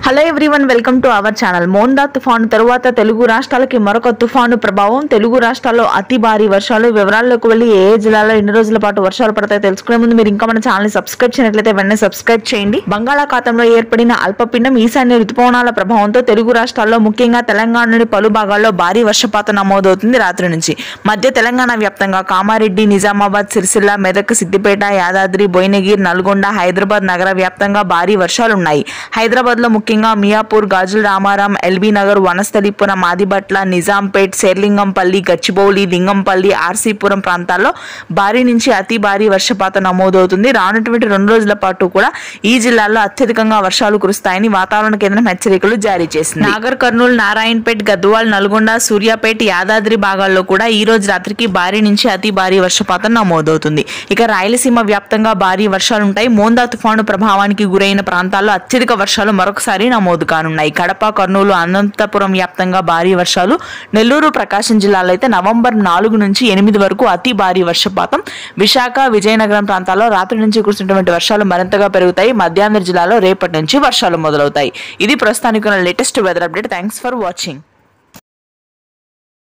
Hello everyone, welcome to our channel. Montha తుఫాను తరువాత తెలుగు రాష్ట్రాలకి మరొక తుఫాను ప్రభావం. తెలుగు రాష్ట్రాల్లో అతి భారీ వర్షాలు. వివరాల్లోకి వెళ్ళి ఏ జిల్లాలో ఎన్ని రోజుల పాటు వర్షాలు పడతాయో తెలుసుకునే ముందు మీరు ఇంకా మన ఛానల్ ని సబ్స్క్రైబ్ చేయనట్లయితే వెంటనే సబ్స్క్రైబ్ చేయండి. బంగాళాఖాతంలో ఏర్పడిన అల్పపీండం ఈశాన్య రుతుపవనాల ప్రభావంతో తెలుగు రాష్ట్రాల్లో ముఖ్యంగా తెలంగాణలోని పలు భాగాల్లో భారీ వర్షపాతం నమోదవుతుంది. రాత్రి నుంచి మధ్య తెలంగాణ వ్యాప్తంగా కామారెడ్డి, నిజామాబాద్, సిరిసిల్ల, మెదక్, సిద్దిపేట, యాదాద్రి, భువనగిరి, నల్గొండ, హైదరాబాద్ నగర వ్యాప్తంగా భారీ వర్షాలున్నాయి. హైదరాబాద్ లో ముఖ్యంగా మియాపూర్, గాజుల రామారం, ఎల్బీ నగర్, వనస్థలిపురం, ఆదిబట్ల, నిజాంపేట్, శేర్లింగంపల్లి, గచ్చిబౌలి, లింగంపల్లి, ఆర్సీపురం ప్రాంతాల్లో భారీ నుంచి అతి భారీ వర్షపాతం నమోదవుతుంది. రానున్నటువంటి 2 రోజుల పాటు కూడా ఈ జిల్లాల్లో అత్యధికంగా వర్షాలు కురుస్తాయని వాతావరణ కేంద్రం హెచ్చరికలు జారీ చేసింది. నాగర్ కర్నూలు, నారాయణపేట్, గద్వాల్, నల్గొండ, సూర్యాపేట్, యాదాద్రి భాగాల్లో కూడా ఈ రోజు రాత్రికి భారీ నుంచి అతి భారీ వర్షపాతం నమోదవుతుంది. ఇక రాయలసీమ వ్యాప్తంగా భారీ వర్షాలుంటాయి. మోందా తుఫాను ప్రభావానికి గురైన ప్రాంతాల్లో అత్యధిక వర్షాలు మరొకసారి నమోదు కానున్నాయి. కడప, కర్నూలు, అనంతపురం వ్యాప్తంగా భారీ వర్షాలు. నెల్లూరు, ప్రకాశం జిల్లాలో అయితే నవంబర్ 4 నుంచి 8 వరకు అతి భారీ వర్షపాతం. విశాఖ, విజయనగరం ప్రాంతాల్లో రాత్రి నుంచి కురుస్తున్నటువంటి వర్షాలు మరింతగా పెరుగుతాయి. మధ్యాంధ్ర జిల్లాలో రేపటి నుంచి వర్షాలు మొదలవుతాయి. ఇది ప్రస్తుతానికి latest weather update. Thanks for watching.